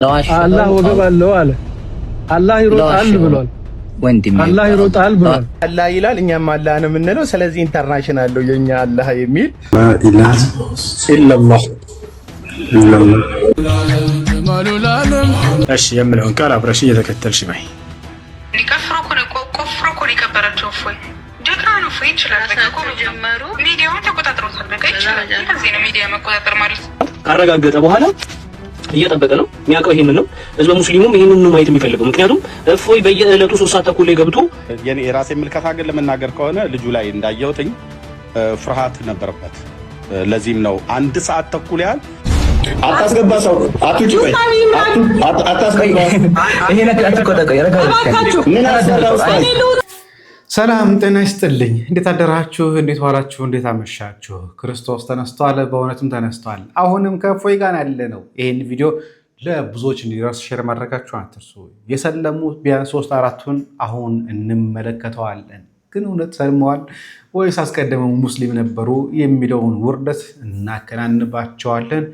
አላህ ወገብ አለው አለ። አላህ ይሮጣል ብሏል። ወንድሜ አላህ ይሮጣል ብሏል። አላህ ይላል፣ እኛም አላህ ነው የምንለው። ስለዚህ ኢንተርናሽናል ነው የኛ አላህ የሚል ኢላህ ኢላላህ እሺ የምለውን ቃል አብረሽ እየተከተልሽ በይ። ካረጋገጠ በኋላ እየጠበቀ ነው የሚያውቀው። ይሄንን ነው ህዝበ ሙስሊሙም ይሄንን ነው ማየት የሚፈልገው። ምክንያቱም እፎይ በየዕለቱ 3 ሰዓት ተኩል ላይ ገብቶ የራሴ ምልከታ ግን ለመናገር ከሆነ ልጁ ላይ እንዳየሁትኝ ፍርሃት ነበረበት። ለዚህም ነው 1 ሰዓት ተኩል ያህል አታስገባ ሰው አትውጪ ወይ አታስገባ። ይሄ ነገር አትቆጠቀ ያረጋጋችሁ ምን አሰራው? ሰላም ጤና ይስጥልኝ። እንዴት አደራችሁ? እንዴት ዋላችሁ? እንዴት አመሻችሁ? ክርስቶስ ተነስቷል፣ በእውነትም ተነስቷል። አሁንም ከእፎይ ጋር ያለ ነው። ይህን ቪዲዮ ለብዙዎች እንዲደርስ ሼር ማድረጋችሁ አትርሱ። የሰለሙ ቢያንስ 3-4ቱን አሁን እንመለከተዋለን። ግን እውነት ሰልመዋል ወይስ አስቀድመው ሙስሊም ነበሩ የሚለውን ውርደት እናከናንባቸዋለን።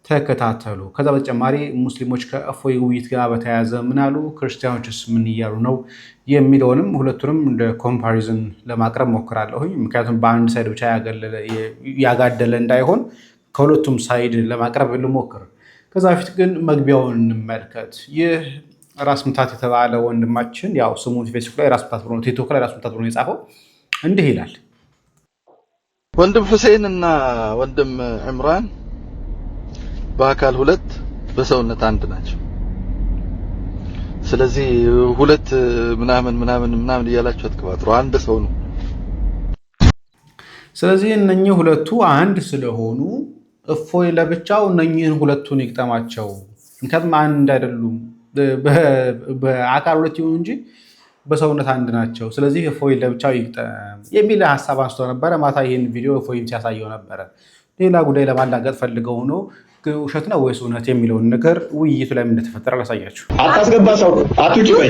ተከታተሉ። ከዛ በተጨማሪ ሙስሊሞች ከእፎይ ውይይት ጋር በተያያዘ ምን አሉ፣ ክርስቲያኖችስ ምን እያሉ ነው የሚለውንም ሁለቱንም እንደ ኮምፓሪዝን ለማቅረብ ሞክራለሁኝ። ምክንያቱም በአንድ ሳይድ ብቻ ያጋደለ እንዳይሆን ከሁለቱም ሳይድ ለማቅረብ ልሞክር። ከዛ በፊት ግን መግቢያውን እንመልከት። ይህ ራስ ምታት የተባለ ወንድማችን ያው ስሙ ፌስቡክ ላይ ራስ ምታት ብሎ ቲክቶክ ላይ ራስ ምታት ብሎ የጻፈው እንዲህ ይላል። ወንድም ሁሴን እና ወንድም ዕምራን በአካል 2 በሰውነት 1 ናቸው። ስለዚህ 2 ምናምን እያላችሁ አትቀባጥሩ። 1 ሰው ነው። ስለዚህ እነኚህ 2ቱ 1 ስለሆኑ እፎይ ለብቻው እነኚህን 2ቱን ይግጠማቸው። ምክንያቱም 1 አይደሉም። በአካል 2 ይሁን እንጂ በሰውነት 1 ናቸው። ስለዚህ እፎይ ለብቻው ይግጠም የሚል ሀሳብ አንስቶ ነበረ። ማታ ይህን ቪዲዮ እፎይም ሲያሳየው ነበረ። ሌላ ጉዳይ ለማላገጥ ፈልገው ነው ውሸት ነው ወይስ እውነት የሚለውን ነገር ውይይቱ ላይ እንደተፈጠረ ላሳያችሁ። አታስገባ ሰው አትውጪ ወይ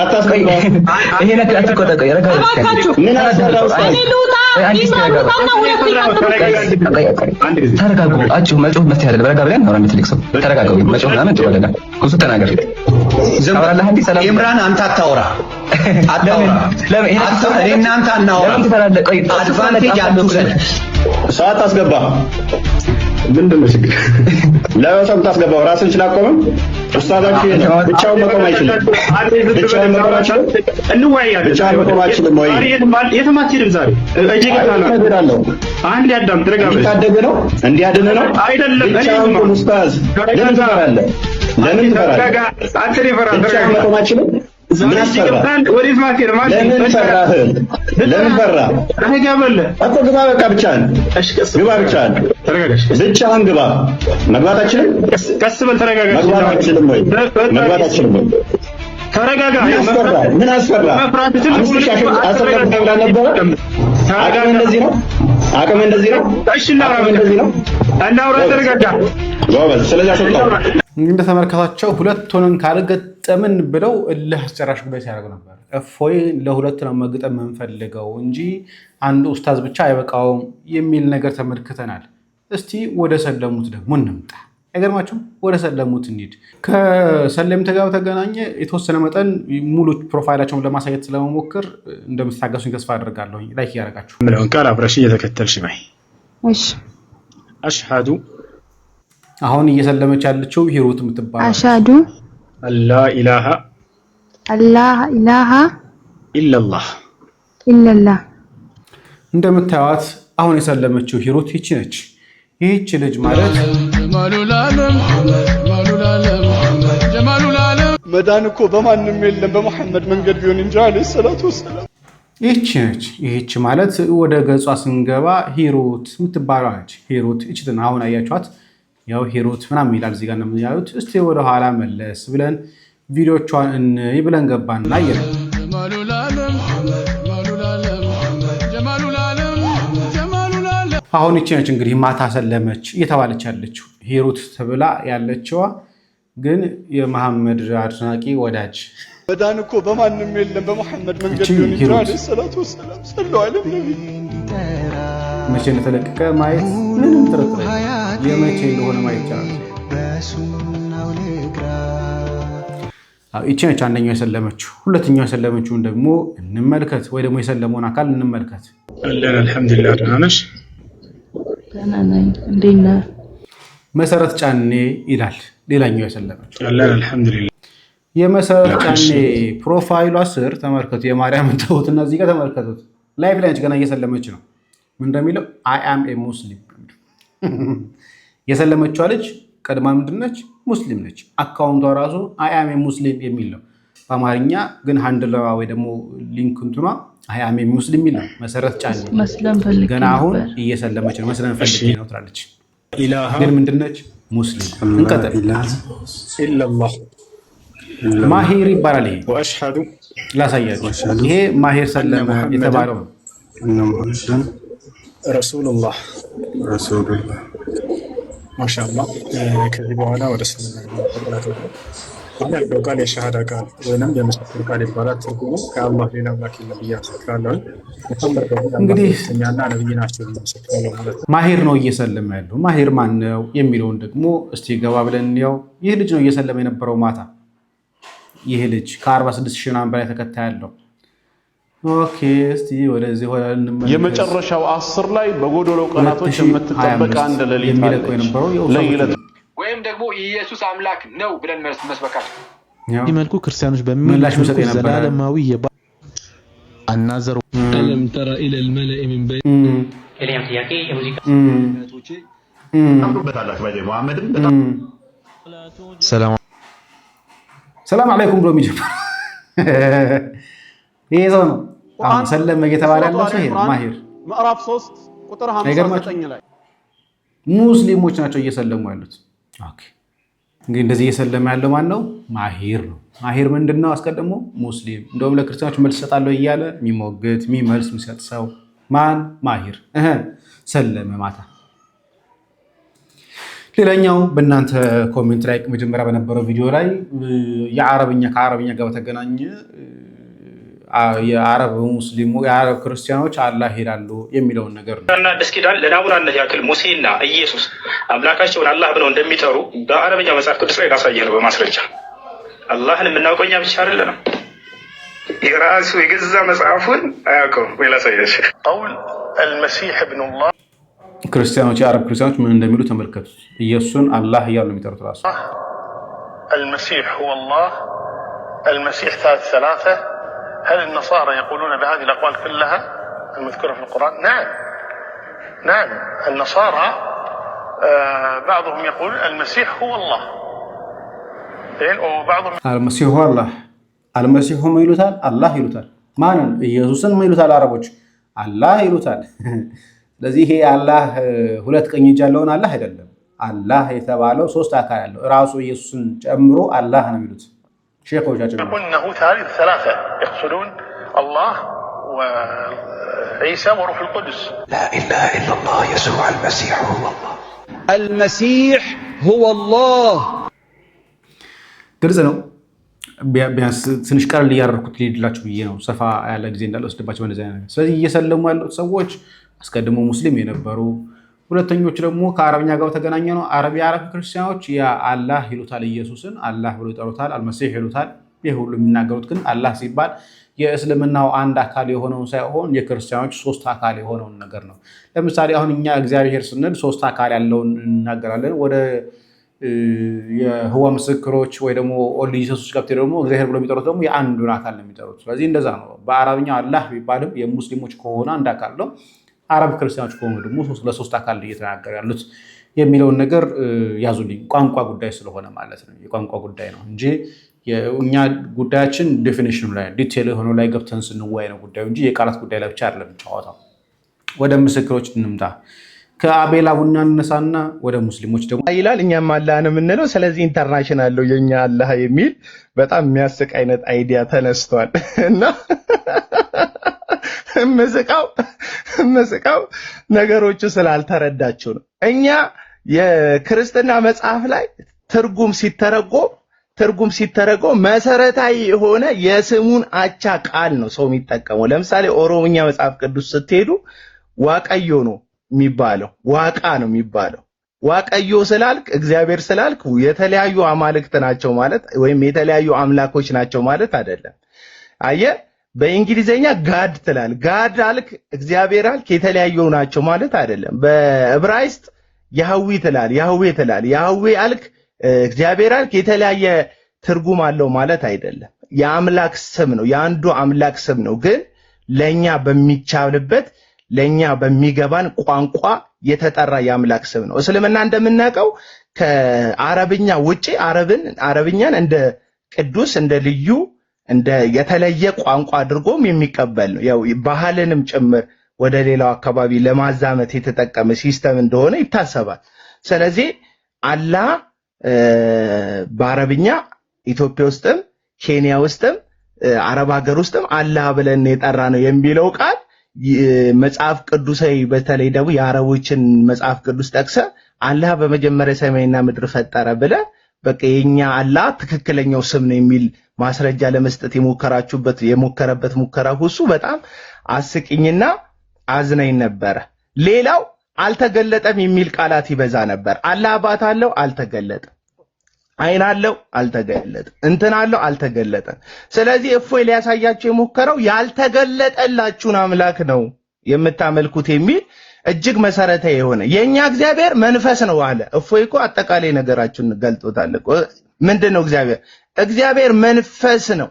አታስገባ። ይሄ ነገር አትቆጠቀ ያረጋጋችሁ ምን አሰራው? ተረጋጉ። አጭሁ መጮህ መፍትሄ አይደለም። ረጋ ብለን ነው የምትልክ ሰው ተረጋጋው። መጮህ እና መጮህ አይደለም። እሱ ተናገር። አወራለህ እንዴ? ሰላም ኢምራን አንተ አታውራ። ለምን ይሄ እኔና አንተ አናወራ? አድቫንቴጅ አለው። ሰዓት አስገባ። ምንድን ነው ችግር? ለሰው ታስገባው ራስን ስላቆመም ኡስታዛችሁ ብቻውን መቆም አይችልም። ብቻውን መቆም አይችልም። እንወያያለን። ብቻውን መቆም አይችልም ወይ? የትም አትሄድም። ዛሬ እጄ ገና ነው። አንድ ያዳም ተረጋጋ። እንዲያደገ ነው እንዲያድን ነው አይደለም። ብቻውን ኡስታዝ ለምን ትፈራለህ? ለምን ትፈራለህ? አንተ ይፈራል። ብቻውን መቆም አይችልም። ምን አሰራ? ወዴት ማከር ማለት ለምን ፈራህ? ለምን ፈራህ? አገባለ እኮ ግባ። በቃ ብቻህን ግባ። ብቻህን ተረጋጋሽ። ብቻህን ግባ። መግባታችንን ቀስ በል። ተረጋጋሽ። መግባታችንን ወይ መግባታችንን ወይ ተረጋጋ። ምን አስፈራ? አስፈራ ነበረ። አቅም እንደዚህ ነው። አቅም እንደዚህ ነው። እሺ እንደዚህ ነው። እናውራ። ተረጋጋ። ጎበዝ። ስለዚህ አሰጣው እንደተመለከታቸው 2ቱን ካልገጠምን ብለው እልህ አስጨራሽ ጉዳይ ሲያደርጉ ነበር። እፎይ ለ2 ነው መግጠም የምንፈልገው እንጂ አንድ ኡስታዝ ብቻ አይበቃውም የሚል ነገር ተመልክተናል። እስቲ ወደ ሰለሙት ደግሞ እንምጣ። አይገርማችሁም? ወደ ሰለሙት እንሂድ። ከሰለምት ጋር በተገናኘ የተወሰነ መጠን ሙሉ ፕሮፋይላቸውን ለማሳየት ስለመሞክር እንደምትታገሱኝ ተስፋ አደርጋለሁ። ላይክ እያደረጋችሁ ምለውን ቃል አብረሽ እየተከተልሽ በይ። እሺ አሽሃዱ አሁን እየሰለመች ያለችው ሂሩት የምትባለው አሽሃዱ አላ ኢላሃ ኢላላህ እንደምታዩት አሁን የሰለመችው ሂሩት ይቺ ነች። ይህች ልጅ ማለት መዳን እኮ በማንም የለም በመሐመድ መንገድ ቢሆን እንጂ አለይሂ ሰላቱ ወሰላም። ይህች ነች። ይህች ማለት ወደ ገጿ ስንገባ ሂሩት የምትባለው ነች። ሂሩት ይችትን አሁን አያችኋት። ያው ሂሩት ምናምን ይላል እዚህ ጋር እንደምታዩት። እስቲ ወደ ኋላ መለስ ብለን ቪዲዮቿን እንይ ብለን ገባንና አየን። አሁን ይቺ ነች እንግዲህ ማታ ሰለመች እየተባለች ያለችው ሂሩት ተብላ ያለችዋ ግን የመሐመድ አድናቂ ወዳጅ መዳን እኮ በማንም የለም በመሐመድ መንገድ ቢሆን እንጂ አለይሂ ሰላቱ ወሰላም ሰለላሁ ዐለይሂ ወሰለም። መቼ እንደተለቀቀ ማየት ምንም ጥርጥር የመቼ እንደሆነ ማየት ይቻላል። እቺ ነች አንደኛው የሰለመችው። ሁለተኛው የሰለመችውን ደግሞ እንመልከት፣ ወይ ደግሞ የሰለመውን አካል እንመልከት። አለን አልሐምዱሊላህ። ደህና ነሽ? ደህና ነኝ። እንዴት ነህ? መሰረት ጫኔ ይላል ሌላኛው የሰለመችው። አለን አልሐምዱሊላህ። የመሰረት ጫኔ ፕሮፋይሏ ስር ተመልከቱ። የማርያምን ተውትና እዚህ ጋር ተመልከቱት። ላይቭ ላይ ገና እየሰለመች ነው። ምን እንደሚለው አይ አም ኤ ሙስሊም። የሰለመችዋ ልጅ ቀድማ ምንድነች? ሙስሊም ነች። አካውንቷ ራሱ አይ አም ኤ ሙስሊም የሚል ነው። በአማርኛ ግን ሃንድለዋ ወይ ደግሞ ሊንክ እንትኗ አይ አም ኤ ሙስሊም የሚል ነው። መሰረት ጫኔ ገና አሁን እየሰለመች ነው። መስለን ፈልጌ ነው ትላለች፣ ግን ምንድነች? ሙስሊም። እንቀጥል። ኢላላህ ማሂር ይባላል። ይሄ ወአሽሀዱ ላሳያችሁ። ይሄ ማሂር ሰለመ የተባለው ነው። ረሱሉላህ ማሻአላህ። ከዚህ በኋላ ወደ እስልምና ያለው ቃል የሸሃዳ ቃል ወይንም የምስክር ቃል ይባላል። ትርጉሙ ከአላህ ሌላ አምላክ የለም ብዬ አመሰክራለሁ። እንግዲህ እኛና ነብይ ናቸው ማለት ነው። ማሂር ነው እየሰለመ ያለው። ማሂር ማን ነው የሚለውን ደግሞ እስቲ ገባ ብለን እንየው። ይህ ልጅ ነው እየሰለመ የነበረው ማታ። ይህ ልጅ ከ46 ሺህ ምናምን በላይ ተከታይ ያለው። ኦኬ እስቲ ወደዚህ ሆነ እንመለስ። የመጨረሻው 10 ላይ በጎዶሎ ቀናቶች የምትጠበቅ አንድ ሌሊት አለች። ወይም ደግሞ ኢየሱስ አምላክ ነው ብለን መስበካቸው መልኩ ክርስቲያኖች በሚላሹ ዘላለማዊ አናዘሩ አለም ተራ ኢለ الملأ من بين ኤሊያም ጥያቄ የሙዚቃ አምሩበታላችሁ ባይ መሐመድም ሰላም አለይኩም ብሎ የሚጀምር ይሄ ሰው ነው። አሁን ሰለመ እየተባለ ያለው ሰው ይሄ ማሂር ምዕራፍ 3 ቁጥር 59 ላይ ሙስሊሞች ናቸው እየሰለሙ ያሉት። ኦኬ እንግዲህ እንደዚህ እየሰለመ ያለው ማን ነው? ማሂር ነው። ማሂር ምንድነው? አስቀድሞ ሙስሊም እንደውም ለክርስቲያኖች መልስ ሰጣለሁ እያለ የሚሞግት የሚመልስ የሚሰጥ ሰው ማን? ማሂር ሰለመ ማታ። ሌላኛው በእናንተ ኮሜንት ላይ መጀመሪያ በነበረው ቪዲዮ ላይ የአረብኛ ከአረብኛ ጋር በተገናኘ የአረብ ሙስሊሙ የአረብ ክርስቲያኖች አላህ ይላሉ የሚለውን ነገር ነው። እና አዲስ ኪዳን ለናሙናነት ያክል ሙሴና ኢየሱስ አምላካቸውን አላህ ብለው እንደሚጠሩ በአረብኛ መጽሐፍ ቅዱስ ላይ ላሳየህ ነው በማስረጃ። አላህን የምናውቀው እኛ ብቻ አይደለም። የራሱ የገዛ መጽሐፉን አያውቀውም ወይ? ላሳየሽ። ቀውል አልመሲህ ኢብኑላህ ክርስቲያኖች የአረብ ክርስቲያኖች ምን እንደሚሉ ተመልከቱ። ኢየሱስን አላህ እያሉ ነው የሚጠሩት። ራሱ المسيح هو الله، المسيح ثالث ثلاثة. هل النصارى يقولون بهذه الأقوال كلها المذكورة في القرآن؟ نعم نعم، النصارى بعضهم يقول المسيح هو الله، وبعضهم المسيح هو الله. المسيح هم يلوتال الله يلوتال ማንን? ኢየሱስን ምን ይሉታል አረቦች? አላህ ይሉታል። ስለዚህ ይሄ አላህ ሁለት ቀኝ እጅ ያለውን አላህ አይደለም። አላህ የተባለው ሶስት አካል ያለው ራሱ ኢየሱስን ጨምሮ አላህ ነው የሚሉት ሼኾቻችን። يقولونه ثالث ثلاثة، يقصدون الله وعيسى وروح القدس. لا إله إلا الله يسوع المسيح هو الله. المسيح هو الله. ግልጽ ነው። ቢያንስ ትንሽ ቀለል እያደረኩት ልሄድላችሁ ብዬ ነው፣ ሰፋ ያለ ጊዜ እንዳልወስድባቸው በነዚህ ነገር። ስለዚህ እየሰለሙ ያሉት ሰዎች አስቀድሞ ሙስሊም የነበሩ፣ ሁለተኞች ደግሞ ከአረብኛ ጋር ተገናኘ ነው። የአረብ ክርስቲያኖች ያ አላህ ይሉታል፣ ኢየሱስን አላህ ብሎ ይጠሩታል፣ አልመሲህ ይሉታል። ይህ ሁሉ የሚናገሩት ግን አላህ ሲባል የእስልምናው አንድ አካል የሆነውን ሳይሆን የክርስቲያኖች ሶስት አካል የሆነውን ነገር ነው። ለምሳሌ አሁን እኛ እግዚአብሔር ስንል ሶስት አካል ያለውን እናገራለን። ወደ የህዋ ምስክሮች ወይ ደግሞ ኦል ጂሰሶች ጋር ደግሞ እግዚአብሔር ብሎ የሚጠሩት ደግሞ የአንዱን አካል ነው የሚጠሩት። ስለዚህ እንደዛ ነው። በአረብኛ አላህ ቢባልም የሙስሊሞች ከሆነ አንድ አካል ነው፣ አረብ ክርስቲያኖች ከሆኑ ደግሞ ለሶስት አካል እየተናገሩ ያሉት የሚለውን ነገር ያዙልኝ። ቋንቋ ጉዳይ ስለሆነ ማለት ነው፣ የቋንቋ ጉዳይ ነው እንጂ እኛ ጉዳያችን ዴፊኒሽኑ ላይ ዲቴል የሆነው ላይ ገብተን ስንወያይ ነው ጉዳዩ እንጂ የቃላት ጉዳይ ላይ ብቻ አይደለም ጨዋታው። ወደ ምስክሮች እንምጣ። ከአቤላ ቡና እነሳና ወደ ሙስሊሞች ደግሞ ይላል። እኛም አላህ ነው የምንለው። ስለዚህ ኢንተርናሽናል ነው የኛ አላህ የሚል በጣም የሚያስቅ አይነት አይዲያ ተነስቷል እና መስቃው ነገሮቹ ስላልተረዳችሁ ነው። እኛ የክርስትና መጽሐፍ ላይ ትርጉም ሲተረጎም መሰረታዊ የሆነ የስሙን አቻ ቃል ነው ሰው የሚጠቀመው። ለምሳሌ ኦሮምኛ መጽሐፍ ቅዱስ ስትሄዱ ዋቀዮ ነው የሚባለው፣ ዋቃ ነው የሚባለው። ዋቀዮ ስላልክ እግዚአብሔር ስላልክ የተለያዩ አማልክት ናቸው ማለት ወይም የተለያዩ አምላኮች ናቸው ማለት አይደለም። አየህ በእንግሊዘኛ ጋድ ትላል ጋድ አልክ እግዚአብሔር አልክ የተለያዩ ናቸው ማለት አይደለም። በዕብራይስጥ ያህዌ ትላል ያህዌ አልክ እግዚአብሔር አልክ የተለያየ ትርጉም አለው ማለት አይደለም። የአምላክ ስም ነው የአንዱ አምላክ ስም ነው። ግን ለኛ በሚቻልበት ለኛ በሚገባን ቋንቋ የተጠራ የአምላክ ስም ነው። እስልምና እንደምናውቀው ከአረብኛ ውጪ አረብኛን እንደ ቅዱስ እንደ ልዩ እንደ የተለየ ቋንቋ አድርጎም የሚቀበል ነው። ያው ባህልንም ጭምር ወደ ሌላው አካባቢ ለማዛመት የተጠቀመ ሲስተም እንደሆነ ይታሰባል። ስለዚህ አላህ በአረብኛ ኢትዮጵያ ውስጥም ኬንያ ውስጥም አረብ ሀገር ውስጥም አላህ ብለን የጠራ ነው የሚለው ቃል መጽሐፍ ቅዱሳዊ በተለይ ደግሞ የአረቦችን መጽሐፍ ቅዱስ ጠቅሰ አላህ በመጀመሪያ ሰማይና ምድር ፈጠረ ብለ በቃ የኛ አላህ ትክክለኛው ስም ነው የሚል ማስረጃ ለመስጠት የሞከረበት ሙከራ ሁሉ በጣም አስቂኝና አዝናኝ ነበር። ሌላው አልተገለጠም የሚል ቃላት ይበዛ ነበር። አላህ አባት አለው አልተገለጠም፣ አይን አለው አልተገለጠም፣ እንትን አለው አልተገለጠም። ስለዚህ እፎይ ሊያሳያቸው የሞከረው ያልተገለጠላችሁን አምላክ ነው የምታመልኩት የሚል እጅግ መሰረታዊ የሆነ የኛ እግዚአብሔር መንፈስ ነው አለ። እፎይ እኮ አጠቃላይ ነገራችሁን ገልጦታል እኮ። ምንድነው እግዚአብሔር መንፈስ ነው።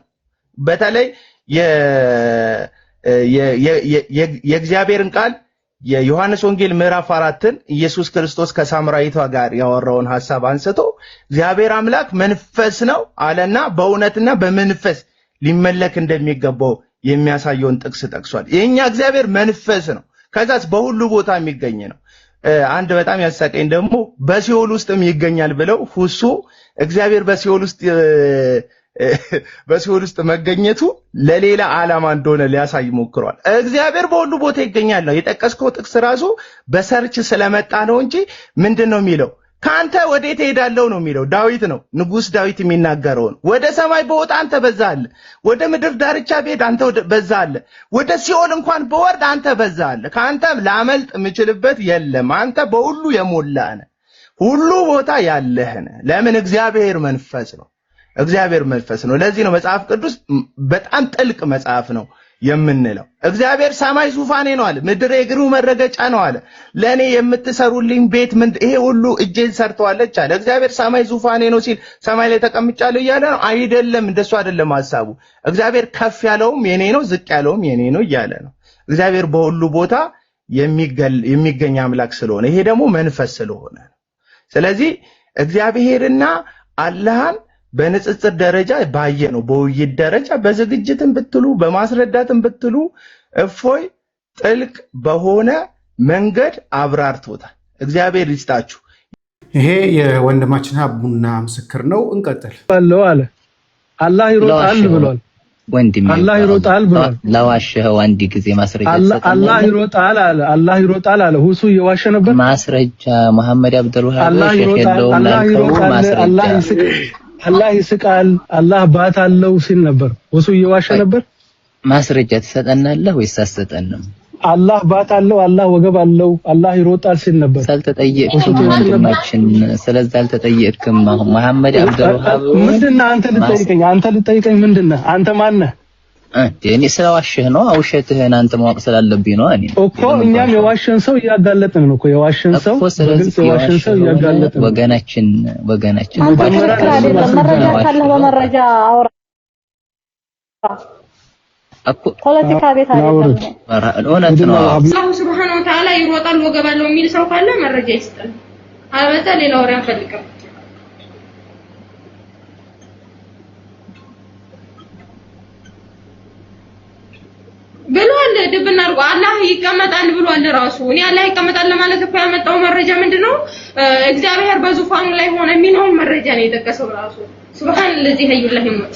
በተለይ የእግዚአብሔርን ቃል የዮሐንስ ወንጌል ምዕራፍ 4ን ኢየሱስ ክርስቶስ ከሳምራዊቷ ጋር ያወራውን ሐሳብ አንስቶ እግዚአብሔር አምላክ መንፈስ ነው አለና በእውነትና በመንፈስ ሊመለክ እንደሚገባው የሚያሳየውን ጥቅስ ጠቅሷል። የኛ እግዚአብሔር መንፈስ ነው። ከዛስ በሁሉ ቦታ የሚገኝ ነው። አንድ በጣም ያሳቀኝ ደግሞ በሲኦል ውስጥም ይገኛል ብለው ሁሱ እግዚአብሔር በሲኦል ውስጥ መገኘቱ ለሌላ ዓላማ እንደሆነ ሊያሳይ ሞክሯል። እግዚአብሔር በሁሉ ቦታ ይገኛል ነው የጠቀስከው ጥቅስ ራሱ በሰርች ስለመጣ ነው እንጂ ምንድነው የሚለው? ካንተ ወዴት ሄዳለው ነው የሚለው። ዳዊት ነው ንጉስ ዳዊት የሚናገረው ነው። ወደ ሰማይ በወጣ አንተ በዛለ፣ ወደ ምድር ዳርቻ ብሄድ አንተ በዛለ፣ ወደ ሲኦል እንኳን በወርድ አንተ በዛለ። ካንተ ላመልጥ የምችልበት የለም። አንተ በሁሉ የሞላህ ነህ፣ ሁሉ ቦታ ያለህ ነህ። ለምን? እግዚአብሔር መንፈስ ነው። እግዚአብሔር መንፈስ ነው። ለዚህ ነው መጽሐፍ ቅዱስ በጣም ጥልቅ መጽሐፍ ነው የምንለው። እግዚአብሔር ሰማይ ዙፋኔ ነው አለ፣ ምድር የእግሩ መረገጫ ነው አለ። ለኔ የምትሰሩልኝ ቤት ይሄ ሁሉ እጄን ሰርተዋለች አለ። እግዚአብሔር ሰማይ ዙፋኔ ነው ሲል ሰማይ ላይ ተቀምጫለሁ እያለ ነው አይደለም። እንደሱ አይደለም ሐሳቡ። እግዚአብሔር ከፍ ያለውም የኔ ነው፣ ዝቅ ያለውም የኔ ነው እያለ ነው። እግዚአብሔር በሁሉ ቦታ የሚገኝ አምላክ ስለሆነ ይሄ ደግሞ መንፈስ ስለሆነ ነው። ስለዚህ እግዚአብሔርና አላህን በንጽጽር ደረጃ ባየ ነው፣ በውይይት ደረጃ በዝግጅትም ብትሉ በማስረዳትም ብትሉ እፎይ ጥልቅ በሆነ መንገድ አብራርቶታል። እግዚአብሔር ይስጣችሁ። ይሄ የወንድማችን አቡና ምስክር ነው። እንቀጥል። ባለው አለ አላህ ይሮጣል ብሏል። ወንድሜ አላህ ይሮጣል ብሏል። ለዋሸኸው አንድ ጊዜ ማስረጃ አላህ ይሮጣል አለ። አላህ ይሮጣል አለ። ሁሱ እየዋሸ ነበር። ማስረጃ መሐመድ አብዱልዋሃብ ሼህ የለውም ማስረጃ አላህ ይስቃል፣ አላህ ባት አለው ሲል ነበር። ወሱ እየዋሸ ነበር። ማስረጃ ትሰጠናለህ ወይስ አትሰጠንም? አላህ ባት አለው፣ አላህ ወገብ አለው፣ አላህ ይሮጣል ሲል ነበር። ሳልተጠየቅም ወንድማችን፣ ስለዚህ አልተጠየቅም። መሐመድ አብዱልዋሃብ ምንድነው? አንተ ልጠይቀኝ ምንድነው? አንተ ማን ነህ? እኔ ስለዋሸህ ነው። ውሸትህን አንተ ማወቅ ስላለብኝ ነው። እኔ እኮ እኛም የዋሸን ሰው እያጋለጥን ነው እኮ የዋሸን ሰው እያጋለጥን ወገናችን መረጃ ካለ በመረጃ አውራ እኮ ፖለቲካ ቤት አይደለም። እውነት ነው። አላህ ሱብሃነሁ ወተዓላ ይሮጣል ወገባለው የሚል ሰው ካለ መረጃ ይስጠን። አለበለዚያ ሌላ ወሬ አንፈልግም። ብሏል። ድብና አርጎ አላህ ይቀመጣል ብሏል ራሱ። እኔ አላህ ይቀመጣል ለማለት እኮ ያመጣው መረጃ ምንድነው? እግዚአብሔር በዙፋኑ ላይ ሆነ የሚለው መረጃ ነው የጠቀሰው ራሱ። ሱብሃን الذي هي الله ይሞት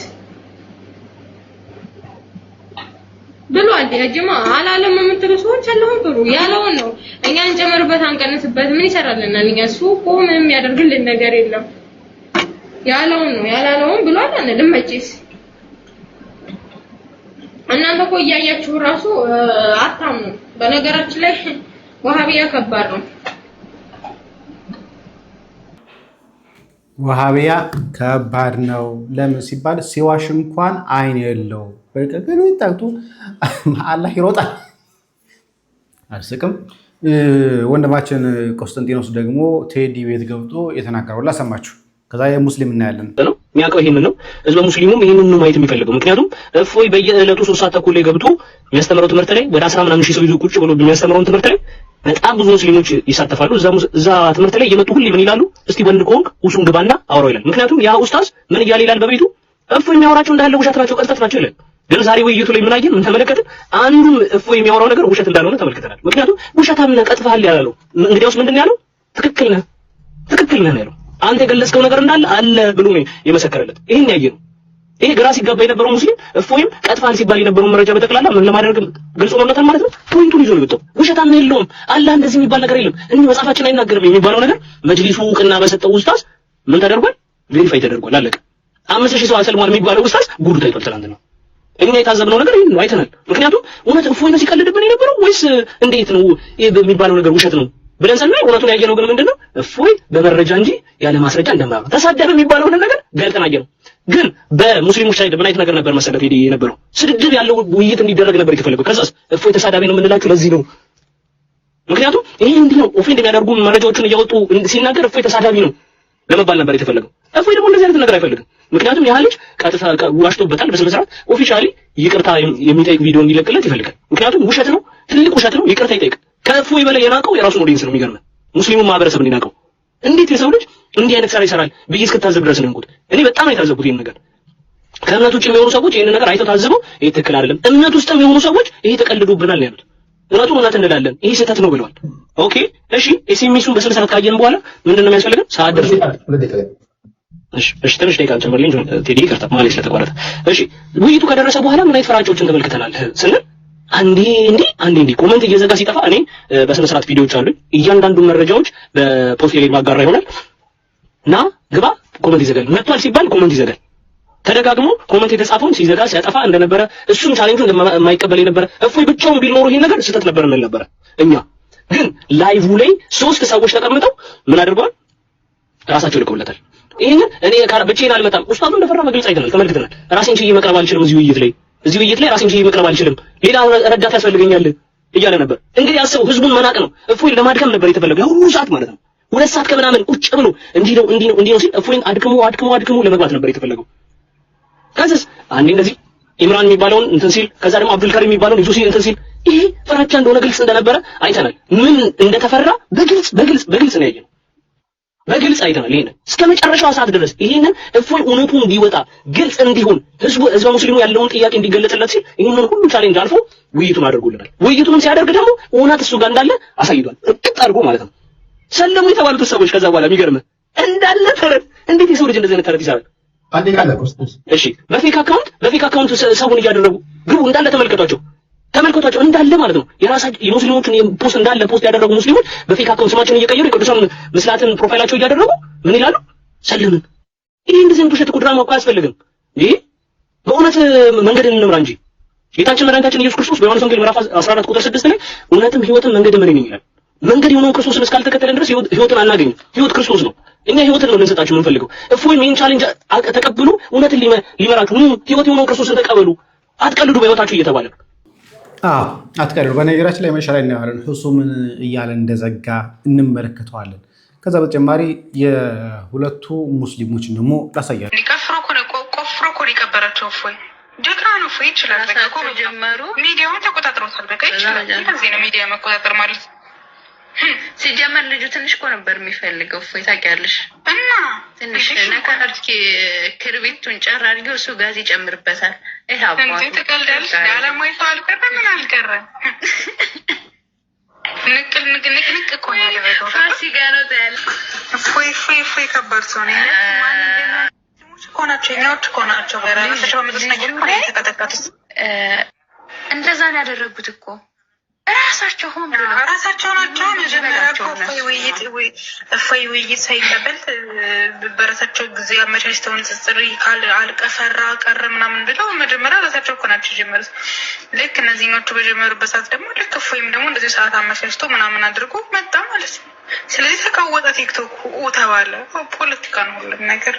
ብሏል። ያጀማ አላለም የምትሉ ሰዎች አላህን ጥሩ ያለውን ነው። እኛ እንጨምርበት አንቀንስበት ምን ይሰራልናል? እኛ እሱ እኮ ምንም ያደርግልን ነገር የለም። ያለውን ነው ያላለውን ብሏል አንልም መቼስ። እናንተ እኮ እያያችሁ ራሱ አታምኑ። በነገራችን ላይ ወሃቢያ ከባድ ነው። ወሃቢያ ከባድ ነው። ለምን ሲባል ሲዋሽ እንኳን አይን የለው። በቀቀን ይጣጡ አላህ ይሮጣል። አልስቅም። ወንድማችን ቆስጠንጢኖስ ደግሞ ቴዲ ቤት ገብቶ የተናገረው ላሰማችሁ። ከዛ የሙስሊም እናያለን ነው የሚያውቀው ይሄንን ነው። ህዝበ ሙስሊሙም ይሄንን ነው ማየት የሚፈልገው። ምክንያቱም እፎይ በየዕለቱ 3 ሰዓት ተኩል ላይ ገብቶ የሚያስተምረው ትምህርት ላይ ወደ 10 ምናምን ሺህ ሰው ይዞ ቁጭ ብሎ የሚያስተምረው ትምህርት ላይ በጣም ብዙ ሙስሊሞች ይሳተፋሉ። እዛ ትምህርት ላይ እየመጡ ሁሌ ምን ይላሉ? እስቲ ወንድ ከሆንክ ውሱን ግባና አውራው ይላል። ምክንያቱም ያ ኡስታዝ ምን እያለ ይላል በቤቱ እፎይ የሚያወራቸው እንዳለ ውሸት ናቸው፣ ቀጥታ ናቸው ይላል። ግን ዛሬ ውይይቱ ላይ ምን አየን? ምን ተመለከትን? አንዱም እፎይ የሚያወራው ነገር ውሸት እንዳልሆነ ተመልክተናል። ምክንያቱም ውሸታም ነህ ቀጥፈሃል ያለው እንግዲያውስ ምንድን ያለው? ትክክል ነህ ያለው። አንተ የገለጽከው ነገር እንዳለ አለ ብሎ ነው የመሰከረለት። ይሄን ያየነው። ይሄ ግራ ሲጋባ የነበረው ሙስሊም እፎይም ቀጥፋል ሲባል የነበረው መረጃ በተክላላ ምን ለማድረግ ግልጽ ሆኖለታል ማለት ነው። ፖይንቱን ይዞ ነው የወጣው። ውሸታም ነው የለውም፣ አላህ እንደዚህ የሚባል ነገር የለም፣ እንዲህ መጽሐፋችን አይናገርም የሚባለው ነገር መጅሊሱ እውቅና በሰጠው ኡስታዝ ምን ተደርጓል? ቬሪፋይ ተደርጓል። አለቀ። 5000 ሰው አሰልሟል የሚባለው ኡስታዝ ጉዱ ታይቷል። ትናንትና እኛ የታዘብነው ነገር ይሄን ነው፣ አይተናል። ምክንያቱም እውነት እፎይ ነው ሲቀልድብን የነበረው ወይስ እንዴት ነው የሚባለው ነገር ውሸት ነው ብለን ሰናይ እውነቱን ያየነው ግን ምንድነው? እፎይ በመረጃ እንጂ ያለ ማስረጃ እንደማያወራ ተሳደበ የሚባለው ነገር ገልጠን አየነው። ግን በሙስሊሞች ላይ ምን አይነት ነገር ነበር መሰለህ ሄዲ የነበረው? ስድድብ ያለው ውይይት እንዲደረግ ነበር የተፈለገው። ከዛስ እፎይ ተሳዳቢ ነው የምንላችሁ ለዚህ ነው። ምክንያቱም ይሄ እንዲህ ነው ኦፌንድ የሚያደርጉ መረጃዎችን እያወጡ ሲናገር እፎይ ተሳዳቢ ነው ለመባል ነበር የተፈለገው። እፎይ ደግሞ እንደዚህ አይነት ነገር አይፈልግም። ምክንያቱም ያ ልጅ ቀጥታ ዋሽቶበታል። በስነ ስርዓት ኦፊሻሊ ይቅርታ የሚጠይቅ ቪዲዮ እንዲለቅለት ይፈልጋል። ምክንያቱም ውሸት ነው፣ ትልቅ ውሸት ነው። ይቅርታ ይጠይቅ። ከእፎይ በላይ የናቀው የራሱን ኦዲየንስ ነው። የሚገርመው ሙስሊሙ ማህበረሰብ እንዲናቀው እንዴት የሰው ልጅ እንዲህ አይነት ስራ ይሰራል ብዬ እስክታዘብ ድረስ ነው እንቁት። እኔ በጣም የታዘብኩት ይሄን ነገር። ከእምነት ውጭ የሚሆኑ ሰዎች ይሄን ነገር አይተው ታዝበው ይሄ ትክክል አይደለም፣ እምነት ውስጥ የሚሆኑ ሰዎች ይሄ ተቀልዶብናል ያሉት እውነቱን እውነት እንላለን፣ ይሄ ስህተት ነው ብለዋል። ኦኬ እሺ፣ ኤስኤምኤሱን በስነ ስርዓት ካየን በኋላ ምንድነው የሚያስፈልገን? ሰዓት ደርሷል። እሺ ትንሽ ደቂቃ ጨምርልኝ ቴዲ፣ ይቅርታ ማለት ስለተቋረጠ። እሺ ውይይቱ ከደረሰ በኋላ ምን አይነት ፍራቻዎችን ተመልክተናል ስንል አንዴ ኮመንት እየዘጋ ሲጠፋ እኔ በስነ ስርዓት ቪዲዮዎች አሉኝ። እያንዳንዱ መረጃዎች በፖስት ላይ ማጋራ ይሆናል። ና ግባ ኮመንት ይዘጋል። መጥቷል ሲባል ኮመንት ይዘጋል። ተደጋግሞ ኮመንት የተጻፈውን ሲዘጋ ሲያጠፋ እንደነበረ እሱም ቻሌንጁን የማይቀበል የነበረ እፎይ ብቻውን ቢል ኖሮ ይሄን ነገር ስህተት ነበር እንል ነበረ። እኛ ግን ላይቭ ላይ 3 ሰዎች ተቀምጠው ምን አድርገዋል? ራሳቸው ልከውለታል። ይሄንን እኔ ብቻዬን አልመጣም። ኡስታዙ እንደፈራ በግልጽ አይተናል፣ ተመልክተናል። ራሴን ችዬ መቅረብ አልችልም እዚህ ውይይት ላይ ራሴን ችዬ መቅረብ አልችልም፣ ሌላ ረዳት ያስፈልገኛል እያለ ነበር። እንግዲህ አስበው፣ ህዝቡን መናቅ ነው። እፎይ ለማድከም ነበር የተፈለገው ያ ሁሉ ሰዓት ማለት ነው። 2 ሰዓት ከምናምን ቁጭ ብሎ እንዲህ ነው ሲል እፎይን አድክሞ ለመግባት ነበር የተፈለገው። ከዛስ አንዴ እንደዚህ ኢምራን የሚባለውን እንትን ሲል፣ ከዛ ደግሞ አብዱልከሪም የሚባለውን ይዞ ሲል እንትን ሲል፣ ይሄ ፍራቻ እንደሆነ ግልጽ እንደነበረ አይተናል። ምን እንደተፈራ በግልጽ ነው ያየነው። በግልጽ አይተናል። ይሄንን እስከ መጨረሻው ሰዓት ድረስ ይሄንን እፎይ እውነቱ እንዲወጣ ግልጽ እንዲሆን ህዝበ ሙስሊሙ ያለውን ጥያቄ እንዲገለጽለት ሲል ይሄንን ሁሉ ቻሌንጅ አልፎ ውይይቱን አድርጎልናል። ውይይቱን ሲያደርግ ደግሞ እውነት እሱ ጋር እንዳለ አሳይቷል። እጥጥ አድርጎ ማለት ነው። ሰለሙ የተባሉት ሰዎች ከዛ በኋላ የሚገርም እንዳለ ተረት። እንዴት የሰው ልጅ እንደዚህ አይነት ተረት ይሰራል? እሺ በፌክ አካውንት ሰውን እያደረጉ ግቡ እንዳለ ተመልከቷቸው እንዳለ ማለት ነው። የራሳቸው የሙስሊሞችን ፖስት እንዳለ ፖስት ያደረጉ ሙስሊሞች በፌክ አካውንት ስማቸውን እየቀየሩ የቅዱሳን ምስላትን ፕሮፋይላቸው እያደረጉ ምን ይላሉ? ሰለምን። ይሄ እንደዚህ አይነት ውሸት ድራማ እኮ አያስፈልግም። ይሄ በእውነት መንገድን እንምራ እንጂ ጌታችን መድኃኒታችን ኢየሱስ ክርስቶስ በዮሐንስ ወንጌል ምዕራፍ 14 ቁጥር 6 ላይ እውነትም ህይወትም መንገድም እኔ ነኝ ይላል። መንገድ የሆነውን ክርስቶስን እስካልተከተለን ድረስ ህይወትን አናገኝም። ህይወት ክርስቶስ ነው። እኛ ህይወትን ነው ልንሰጣችሁ የምንፈልገው። እፎይም ይህን ቻሌንጅ ተቀብሉ፣ እውነትን ሊመራችሁ ህይወት የሆነውን ክርስቶስን ተቀበሉ፣ አትቀልዱ በህይወታችሁ እየተባለ አትቀልዱ። በነገራችን ላይ መሻ ላይ እናያለን እሱ ምን እያለ እንደዘጋ እንመለከተዋለን። ከዛ በተጨማሪ የሁለቱ ሙስሊሞች ደግሞ ላሳያችሁ። ቆፍሮ እኮ ሊቀበራቸው እፎይ ጀግና ነው። እፎይ ይችላል። በቃ እኮ ጀመሩ ሚዲያውን ተቆጣጥሮታል። በቃ ይችላል። እንደዚህ ነው ሚዲያ መቆጣጠር ማለት። ሲጀመር ልጁ ትንሽ እኮ ነበር የሚፈልገው እፎይ ታውቂያለሽ። እና ትንሽ ነካርኪ ክርቢቱን ጨር አድርገው እሱ ጋዝ ይጨምርበታል። ይሄ አባቱ እንዴ ተቀልዳለሽ። ለዓለማዊ ሰው አልቀረ ምን አልቀረ ንቅ እኮ ነው ያለው። ፋሲካ ነው ታያለ። እፎይ ከባድ ሰው ነው። ኮናቸው ኮናቸው በራሳቸው ምንድነው ተቀጠቀጡት። እንደዛ ነው ያደረጉት እኮ ራሳቸው ሆነ ራሳቸው ናቸው። መጀመሪያ እፎይ ውይይት ሳይቀበል በራሳቸው ጊዜ አመቻችተውን ጽጽሪ አልቀሰራ ቀረ ምናምን ብለው መጀመሪያ ራሳቸው እኮ ናቸው ጀመሩት። ልክ እነዚህኞቹ በጀመሩበት ሰዓት ደግሞ ልክ እፎይም ደግሞ እንደዚህ ሰዓት አመቻችቶ ምናምን አድርጎ መጣ ማለት ነው። ስለዚህ ተቃወጠ ቲክቶክ ተባለ። ፖለቲካ ነው ሁሉም ነገር።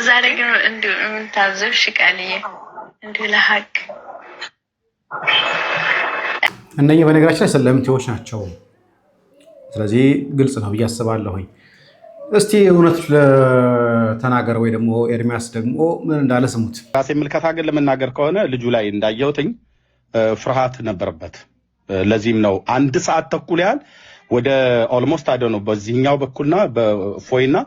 ዛሬ ግን እንዲሁ የምታዘብሽ ቃልዬ እንዲሁ ለሀቅ እነኚህ በነገራችን ላይ ሰለምቴዎች ናቸው። ስለዚህ ግልጽ ነው ብዬ አስባለሁኝ። እስቲ እውነት ለተናገር ወይ ደግሞ ኤርሚያስ ደግሞ ምን እንዳለ ስሙት። ራሴ ምልከታ ግን ለመናገር ከሆነ ልጁ ላይ እንዳየሁትኝ ፍርሃት ነበረበት። ለዚህም ነው አንድ ሰዓት ተኩል ያህል ወደ ኦልሞስት አደ ነው በዚህኛው በኩልና በፎይና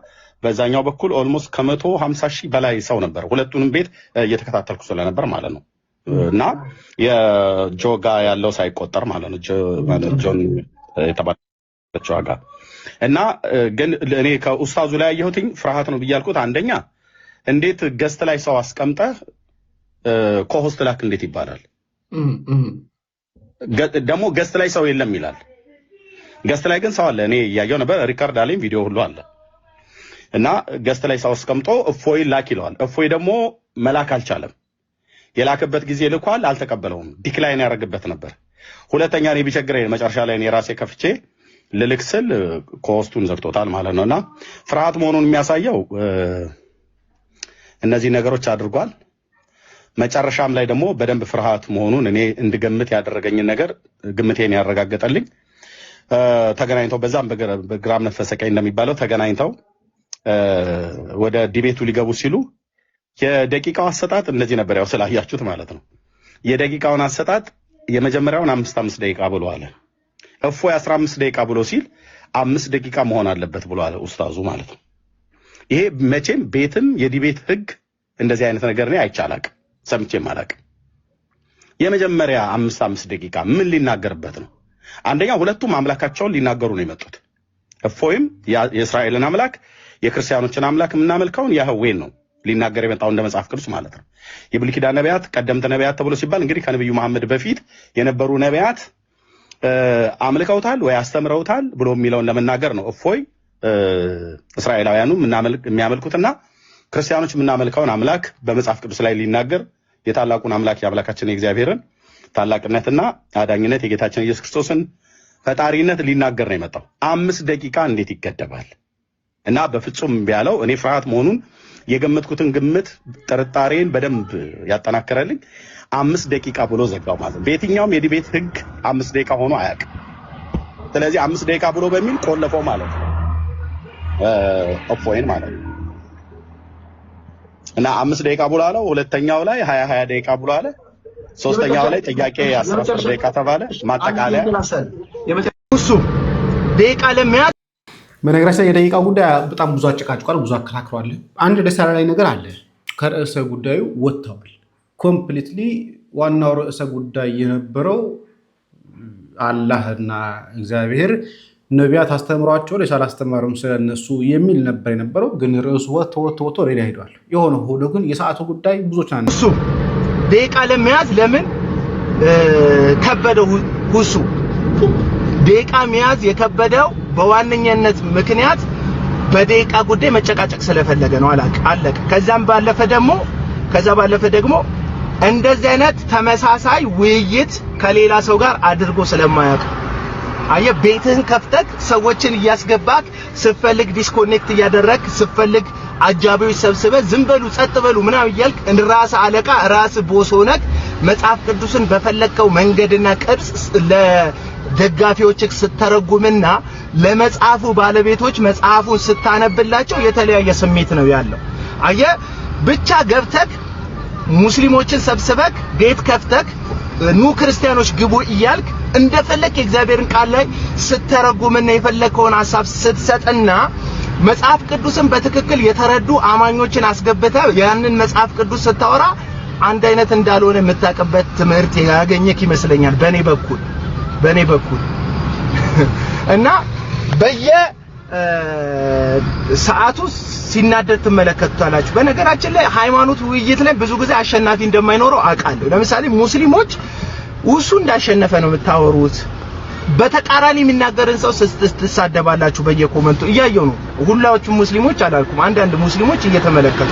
በዛኛው በኩል ኦልሞስት ከ150 ሺህ በላይ ሰው ነበር። ሁለቱንም ቤት እየተከታተልኩ ስለነበር ማለት ነው። እና የጆጋ ያለው ሳይቆጠር ማለት ነው ጆን የተባለችው ዋጋ እና ግን እኔ ከኡስታዙ ላይ ያየሁትኝ ፍርሃት ነው ብያልኩት። አንደኛ እንዴት ገስት ላይ ሰው አስቀምጠህ ኮሆስት ላክ እንዴት ይባላል? ደግሞ ገስት ላይ ሰው የለም ይላል። ገስት ላይ ግን ሰው አለ። እኔ ያየው ነበር፣ ሪካርድ አለኝ፣ ቪዲዮ ሁሉ አለ። እና ገስት ላይ ሰው አስቀምጦ እፎይ ላክ ይለዋል። እፎይ ደግሞ መላክ አልቻለም። የላከበት ጊዜ ልኳል፣ አልተቀበለውም። ዲክላይን ያደረግበት ነበር። ሁለተኛ እኔ ቢቸግረኝ መጨረሻ ላይ እኔ ራሴ ከፍቼ ልልክ ስል ኮስቱን ዘርቶታል ማለት ነውና ፍርሃት መሆኑን የሚያሳየው እነዚህ ነገሮች አድርጓል። መጨረሻም ላይ ደግሞ በደንብ ፍርሃት መሆኑን እኔ እንድገምት ያደረገኝን ነገር ግምቴን ያረጋገጠልኝ ተገናኝተው በዛም በግራም ነፈሰ ቀኝ እንደሚባለው ተገናኝተው ወደ ዲቤቱ ሊገቡ ሲሉ የደቂቃው አሰጣጥ እንደዚህ ነበር። ያው ስላያችሁት ማለት ነው። የደቂቃውን አሰጣጥ የመጀመሪያውን 5 ደቂቃ ብሎ አለ። እፎይ 15 ደቂቃ ብሎ ሲል 5 ደቂቃ መሆን አለበት ብሎ አለ ኡስታዙ ማለት ነው። ይሄ መቼም ቤትም የዲቤት ህግ እንደዚህ አይነት ነገር ነው አይቻላቅ ሰምቼም አላቅ። የመጀመሪያ 5 ደቂቃ ምን ሊናገርበት ነው? አንደኛ ሁለቱም አምላካቸውን ሊናገሩ ነው የመጡት። እፎይም የእስራኤልን አምላክ የክርስቲያኖችን አምላክ የምናመልከውን ያህዌን ነው ሊናገር የመጣው እንደ መጽሐፍ ቅዱስ ማለት ነው። የብሉይ ኪዳን ነቢያት ቀደምት ነቢያት ተብሎ ሲባል እንግዲህ ከነብዩ መሐመድ በፊት የነበሩ ነቢያት አምልከውታል ወይ አስተምረውታል ብሎ የሚለውን ለመናገር ነው። እፎይ እስራኤላውያኑ የሚያመልኩትና ክርስቲያኖች የምናመልከውን አምላክ በመጽሐፍ ቅዱስ ላይ ሊናገር የታላቁን አምላክ የአምላካችን የእግዚአብሔርን ታላቅነትና አዳኝነት የጌታችን ኢየሱስ ክርስቶስን ፈጣሪነት ሊናገር ነው የመጣው። 5 ደቂቃ እንዴት ይገደባል? እና በፍጹም ቢያለው እኔ ፍርሃት መሆኑን የገመትኩትን ግምት ጥርጣሬን በደንብ ያጠናከረልኝ 5 ደቂቃ ብሎ ዘጋው ማለት ነው። በየትኛውም የዲቤት ህግ 5 ደቂቃ ሆኖ አያውቅም። ስለዚህ 5 ደቂቃ ብሎ በሚል ቆለፈው ማለት ነው እፎይን ማለት ነው። እና 5 ደቂቃ ብሎ አለው። ሁለተኛው ላይ 20 ደቂቃ ብሎ አለ። ሶስተኛው ላይ ጥያቄ 10 ደቂቃ ተባለ። ማጠቃለያ እሱ ደቂቃ ለሚያዝ በነገራችን ላይ የደቂቃው ጉዳይ በጣም ብዙ አጨቃጭቋል፣ ብዙ አከራክሯል። አንድ ደስ ያለ ነገር አለ። ከርዕሰ ጉዳዩ ወጥተዋል ኮምፕሊትሊ። ዋናው ርዕሰ ጉዳይ የነበረው አላህና እግዚአብሔር ነቢያት አስተምሯቸው ሳላስተማሩም ስለነሱ የሚል ነበር የነበረው። ግን ርዕሱ ወጥቶ ሌላ ሄዷል። የሆነ ሆኖ ግን የሰዓቱ ጉዳይ ብዙዎች ናቸው። እሱ ደቂቃ ለመያዝ ለምን ከበደው? ሁሱ ደቂቃ መያዝ የከበደው በዋነኛነት ምክንያት በደቂቃ ጉዳይ መጨቃጨቅ ስለፈለገ ነው። አለቀ። ከዛም ባለፈ ደግሞ እንደዚህ አይነት ተመሳሳይ ውይይት ከሌላ ሰው ጋር አድርጎ ስለማያውቅ አየህ፣ ቤትህን ከፍተህ ሰዎችን እያስገባክ ስትፈልግ ዲስኮኔክት እያደረክ ስትፈልግ አጃቢዎች ሰብስበህ ዝም በሉ ጸጥ በሉ ምናምን እያልክ ራስ አለቃ ራስ ቦስ ሆነህ መጽሐፍ ቅዱስን በፈለከው መንገድና ቅርጽ ለደጋፊዎችህ ስተረጉምና ለመጽሐፉ ባለቤቶች መጽሐፉን ስታነብላቸው የተለያየ ስሜት ነው ያለው። አየህ፣ ብቻ ገብተህ ሙስሊሞችን ሰብስበህ ቤት ከፍተህ ኑ ክርስቲያኖች ግቡ እያልክ እንደፈለክ የእግዚአብሔርን ቃል ላይ ስተረጉምና የፈለከውን ሐሳብ ስትሰጥና መጽሐፍ ቅዱስን በትክክል የተረዱ አማኞችን አስገብተህ ያንን መጽሐፍ ቅዱስ ስታወራ አንድ አይነት እንዳልሆነ የምታውቅበት ትምህርት ያገኘክ ይመስለኛል በኔ በኩል እና ሰዓቱ ሲናደድ ትመለከቱታላችሁ። በነገራችን ላይ ሃይማኖት ውይይት ላይ ብዙ ጊዜ አሸናፊ እንደማይኖረው አውቃለሁ። ለምሳሌ ሙስሊሞች እሱ እንዳሸነፈ ነው የምታወሩት። በተቃራኒ የሚናገርን ሰው ትሳደባላችሁ። በየኮመንቱ እያየው ነው። ሁላችሁም ሙስሊሞች አላልኩም፣ አንዳንድ ሙስሊሞች እየተመለከቱ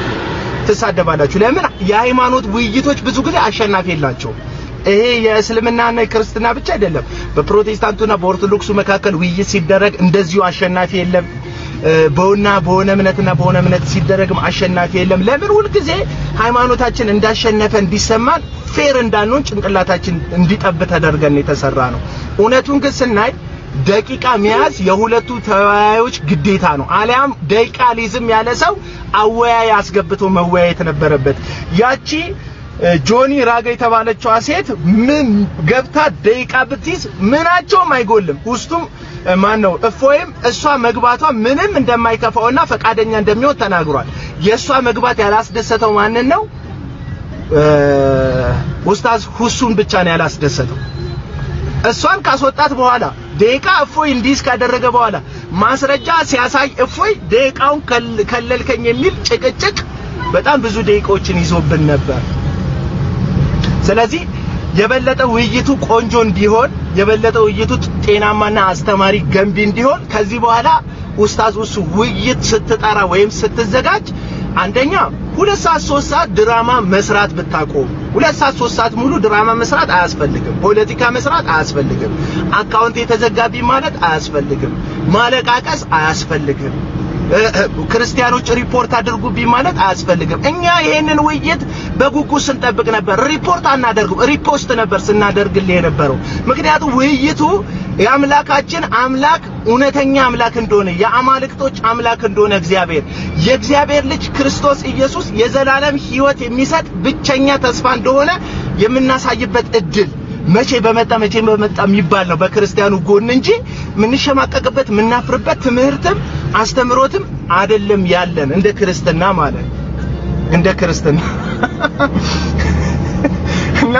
ትሳደባላችሁ። ለምን? የሃይማኖት ውይይቶች ብዙ ጊዜ አሸናፊ የላቸውም። ይሄ የእስልምናና የክርስትና ብቻ አይደለም። በፕሮቴስታንቱና በኦርቶዶክሱ መካከል ውይይት ሲደረግ እንደዚሁ አሸናፊ የለም። በሆነ እምነት ሲደረግም አሸናፊ የለም። ለምን ሁልጊዜ ሃይማኖታችን እንዳሸነፈ እንዲሰማን ፌር እንዳንሆን ጭንቅላታችን እንዲጠብ ተደርገን የተሰራ ነው። እውነቱን ግን ስናይ ደቂቃ መያዝ የሁለቱ ተወያዮች ግዴታ ነው። አሊያም ደቂቃ ሊዝም ያለ ሰው አወያይ አስገብቶ መወያየት ነበረበት። ያቺ ጆኒ ራጋ የተባለችዋ ሴት ምን ገብታ ደቂቃ ብትይዝ ምናቸውም አይጎልም። ውስጡም ማን ነው እፎይም እሷ መግባቷ ምንም እንደማይከፋውና ፈቃደኛ እንደሚሆን ተናግሯል። የእሷ መግባት ያላስደሰተው ማንን ነው? ኡስታዝ ሁሱን ብቻ ነው ያላስደሰተው። እሷን ካስወጣት በኋላ ደቂቃ እፎይ እንዲስ ካደረገ በኋላ ማስረጃ ሲያሳይ እፎይ ደቂቃውን ከለልከኝ የሚል ጭቅጭቅ በጣም ብዙ ደቂቃዎችን ይዞብን ነበር። ስለዚህ የበለጠ ውይይቱ ቆንጆ እንዲሆን የበለጠ ውይይቱ ጤናማና አስተማሪ ገንቢ እንዲሆን ከዚህ በኋላ ኡስታዝ ሁሱ ውይይት ስትጠራ ወይም ስትዘጋጅ አንደኛ 2 ሰዓት 3 ሰዓት ድራማ መስራት ብታቆም 2 ሰዓት 3 ሰዓት ሙሉ ድራማ መስራት አያስፈልግም። ፖለቲካ መስራት አያስፈልግም። አካውንት የተዘጋቢ ማለት አያስፈልግም። ማለቃቀስ አያስፈልግም። ክርስቲያኖች ሪፖርት አድርጉብኝ ማለት አያስፈልግም። እኛ ይሄንን ውይይት በጉጉት ስንጠብቅ ነበር። ሪፖርት አናደርግም፣ ሪፖስት ነበር ስናደርግልህ የነበረው። ምክንያቱም ውይይቱ የአምላካችን አምላክ እውነተኛ አምላክ እንደሆነ የአማልክቶች አምላክ እንደሆነ የእግዚአብሔር ልጅ ክርስቶስ ኢየሱስ የዘላለም ሕይወት የሚሰጥ ብቸኛ ተስፋ እንደሆነ የምናሳይበት እድል መቼ በመጣ የሚባል ነው በክርስቲያኑ ጎን እንጂ ምንሸማቀቅበት ምናፍርበት ትምህርትም አስተምሮትም አይደለም ያለን እንደ ክርስትና ማለት እንደ ክርስትና እና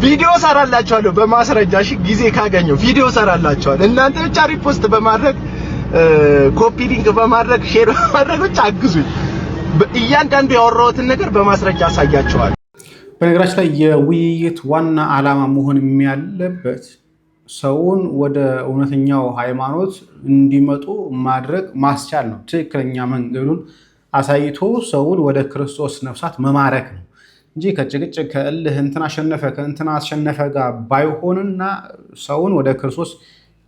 ቪዲዮ ሰራላችኋለሁ በማስረጃ እሺ ጊዜ ካገኘው ቪዲዮ ሰራላችኋለሁ። እናንተ ብቻ ሪፖስት በማድረግ ኮፒ ሊንክ በማድረግ ሼር በማድረግ ብቻ አግዙኝ። እያንዳንዱ ያወራሁትን ነገር በማስረጃ አሳያችኋለሁ። በነገራችን ላይ የውይይት ዋና ዓላማ መሆን ያለበት ሰውን ወደ እውነተኛው ሃይማኖት እንዲመጡ ማድረግ ማስቻል ነው። ትክክለኛ መንገዱን አሳይቶ ሰውን ወደ ክርስቶስ ነፍሳት መማረክ ነው እንጂ ከጭቅጭቅ ከእልህ እንትና አሸነፈ ከእንትና አሸነፈ ጋር ባይሆንና ሰውን ወደ ክርስቶስ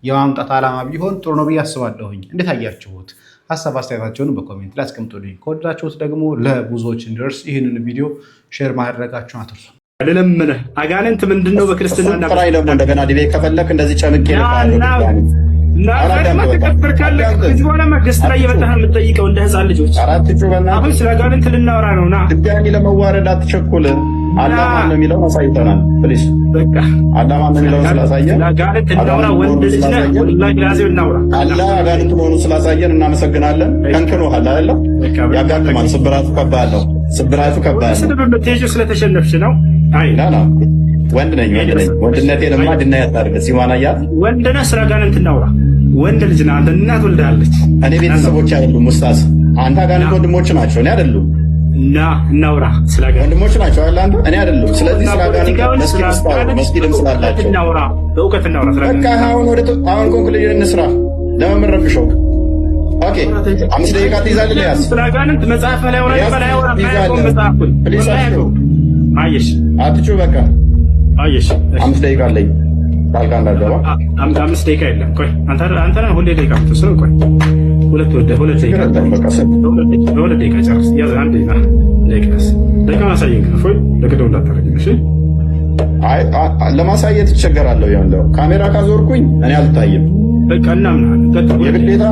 የማምጣት ዓላማ ቢሆን ጥሩ ነው ብዬ አስባለሁኝ። እንዴት አያችሁት? ሀሳብ አስተያየታችሁን በኮሜንት ላይ አስቀምጡልኝ። ከወደዳችሁት ደግሞ ለብዙዎች እንዲደርስ ይህንን ቪዲዮ ሼር ማድረጋችሁን አትርሱ። ለለምነህ አጋንንት ምንድነው በክርስትናና ፍራይ ደግሞ እንደገና ዲቤ ከፈለክ እንደዚህ ጨምቄ እና ፈርማ ተከፈርካለ ከዚህ በኋላ መገስት ላይ የመጣህ የምትጠይቀው እንደ ህፃን ልጆች አሁን ስለ አጋንንት ልናወራ ነውና ድጋሚ ለመዋረድ አትቸኩል። አላህ ማን ነው የሚለው አሳይተናል። ፕሊዝ በቃ አላህ ማን ነው የሚለው ስላሳየን አጋንንት እናውራ። ወንድ ልጅ ነህ ወላሂ ላዚው እናውራ። አላህ አጋንንት መሆኑን ስላሳየን እናመሰግናለን። ከንክኖሃል አይደለ? ያጋጥማል። ስብራቱ ከባድ ነው። ስብራቱ በቴጆ ስለተሸነፍሽ ነው። አይ ላላ ወንድ ነኝ ወንድነቴንማ ድና ያታርገ ሲዋናያ ወንድ ነህ። ስለ አጋንንት እናውራ። ወንድ ልጅ ነህ አንተ። እናት ወልዳለች። እኔ ቤተሰቦች አይደሉም ኡስታዝ። አንተ አጋንንት ወንድሞች ናቸው፣ እኔ አይደሉም። እና እናውራ ስለ አጋንንት ወንድሞች ናቸው አይደል? አንተ እኔ አይደሉም። ስለዚህ ስለ አጋንንት መስጊድም ስላላቸው እናውራ፣ በእውቀት እናውራ። ስለ በቃ አሁን ኮንክሉዥን እንስራ። ለምን ረብሸው? ኦኬ 5 ደቂቃ ትይዛለህ። ያስ ስለ አጋንንት መጽሐፍ ላይ ወራ መጽሐፉን አየሽ አትጩ። በቃ አየሽ 5 ደቂቃ አለኝ። ታልካ እንዳገባ 5 ደቂቃ የለም። ቆይ አንተ ነህ ሁሌ ደቂቃ ትስሩ። ቆይ ሁለት ደቂቃ በቃ ሁለት ደቂቃ ጨርስ። ያዝ አንድ ደቂቃ ማሳየኝ ከፎይ ለቅደው እንዳታረግ። እሺ አይ ለማሳየት ይቸገራለሁ። ያለው ካሜራ ካዞርኩኝ እኔ አልታይም። በቃ እናምናለን። የግዴታ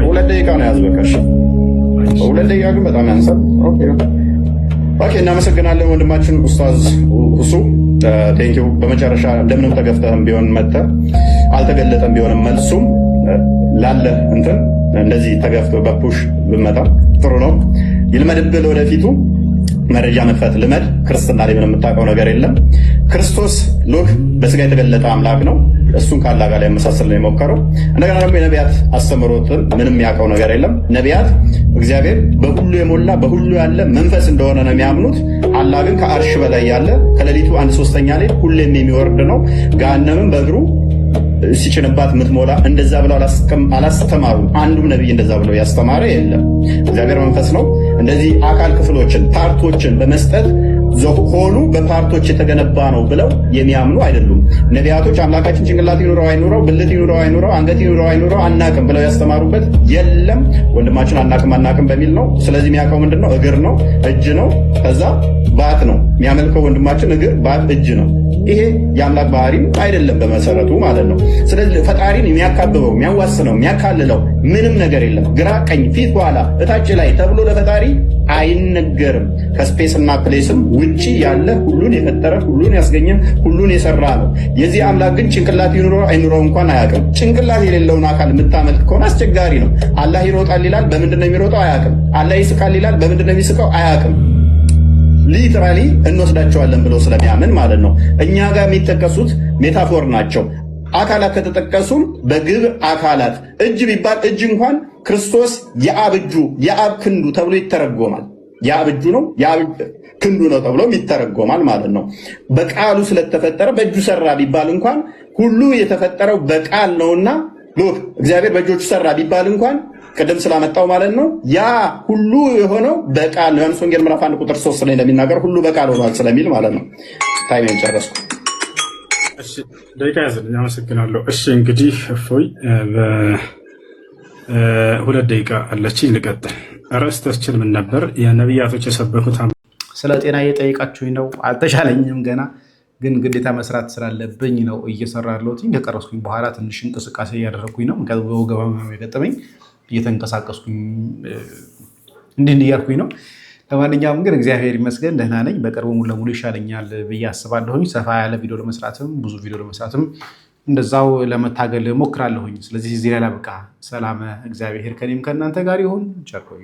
2 ደቂቃ ነው ያዝ። በቃ እሺ 2 ደቂቃ ግን በጣም ያንሳል። ኦኬ እናመሰግናለን ወንድማችን ኡስታዝ ሁሱ ቴንኪው። በመጨረሻ እንደምንም ተገፍተህም ቢሆን መጥተህ አልተገለጠም ቢሆንም መልሱም ላለ እንትን እንደዚህ ተገፍቶ በፑሽ ብመጣ ጥሩ ነው። ይልመድብህ ወደፊቱ መረጃ መክፈት ልመድ። ክርስትና ላይ ምንም የምታውቀው ነገር የለም። ክርስቶስ ሎክ በስጋ የተገለጠ አምላክ ነው። እሱን ካላህ ጋር ያመሳሰል ነው የሞከረው። እንደገና ደግሞ የነቢያት አስተምሮትን ምንም ያውቀው ነገር የለም። ነቢያት እግዚአብሔር በሁሉ የሞላ በሁሉ ያለ መንፈስ እንደሆነ ነው የሚያምኑት። አላህ ግን ከአርሽ በላይ ያለ ከሌሊቱ 1/3 ላይ ሁሌም የሚወርድ ነው። ገሃነምን በእግሩ ሲጭንባት የምትሞላ እንደዛ ብለው አላስተማሩ። አንዱም ነቢይ እንደዛ ብለው ያስተማረ የለም። እግዚአብሔር መንፈስ ነው። እንደዚህ አካል ክፍሎችን ፓርቶችን በመስጠት ሆኑ በፓርቶች የተገነባ ነው ብለው የሚያምኑ አይደሉም። ነቢያቶች አምላካችን ጭንቅላት ይኑረው አይኑረው፣ ብልት ይኑረው አይኑረው፣ አንገት ይኑረው አይኑረው አናቅም ብለው ያስተማሩበት የለም። ወንድማችን አናቅም በሚል ነው። ስለዚህ የሚያውቀው ምንድነው? እግር ነው፣ እጅ ነው፣ ከዛ ባት ነው የሚያመልከው ወንድማችን። እግር፣ ባት፣ እጅ ነው። ይሄ የአምላክ ባህሪም አይደለም በመሰረቱ ማለት ነው። ስለዚህ ፈጣሪን የሚያካብበው የሚያዋስነው የሚያካልለው ምንም ነገር የለም። ግራ ቀኝ፣ ፊት ኋላ፣ እታች ላይ ተብሎ ለፈጣሪ አይነገርም። ከስፔስና ፕሌስም ውጪ ያለ ሁሉን የፈጠረ ሁሉን ያስገኘ ሁሉን የሰራ ነው። የዚህ አምላክ ግን ጭንቅላት ይኑረው አይኑረው እንኳን አያውቅም። ጭንቅላት የሌለውን አካል የምታመልክ ከሆነ አስቸጋሪ ነው። አላህ ይሮጣል ይላል፣ በምንድን ነው የሚሮጠው? አያውቅም። አላህ ይስቃል ይላል፣ በምንድን ነው የሚስቀው? አያውቅም። ሊትራሊ እንወስዳቸዋለን ብሎ ስለሚያምን ማለት ነው። እኛ ጋር የሚጠቀሱት ሜታፎር ናቸው። አካላት ከተጠቀሱም በግብር አካላት እጅ ቢባል እጅ እንኳን ክርስቶስ የአብ እጁ የአብ ክንዱ ተብሎ ይተረጎማል። የአብ እጁ ነው የአብ ክንዱ ነው ተብሎ ይተረጎማል ማለት ነው። በቃሉ ስለተፈጠረ በእጁ ሰራ ቢባል እንኳን ሁሉ የተፈጠረው በቃል ነውና ሎክ እግዚአብሔር በእጆቹ ሰራ ቢባል እንኳን ቅድም ስላመጣው ማለት ነው ያ ሁሉ የሆነው በቃል ነው። ዮሐንስ ወንጌል ምዕራፍ 1 ቁጥር 3 ላይ እንደሚናገር ሁሉ በቃል ሆኗል ስለሚል ማለት ነው። ታይሜን ጨረስኩ። እሺ ደቂቃ ያዝልኝ። አመሰግናለሁ። እሺ እንግዲህ እፎይ በሁለት ደቂቃ አለችኝ፣ ልቀጥል። ርዕስታችን ምን ነበር? የነቢያቶች የሰበኩት ስለ ጤና እየጠየቃችሁኝ ነው። አልተሻለኝም ገና ግን ግዴታ መስራት ስላለብኝ ነው እየሰራ ያለሁት። ከቀረስኩኝ በኋላ ትንሽ እንቅስቃሴ እያደረግኩኝ ነው። ምክንያቱም በወገባ የገጠመኝ እየተንቀሳቀስኩኝ እንዲህ እያልኩኝ ነው። ለማንኛውም ግን እግዚአብሔር ይመስገን ደህና ነኝ። በቅርቡ ሙሉ ለሙሉ ይሻለኛል ብዬ አስባለሁኝ። ሰፋ ያለ ቪዲዮ ለመስራትም ብዙ ቪዲዮ ለመስራትም እንደዛው ለመታገል ሞክራለሁኝ። ስለዚህ እዚህ ላይ ላብቃ። ሰላም እግዚአብሔር ከኔም ከእናንተ ጋር ይሁን። ቸር ቆዩ።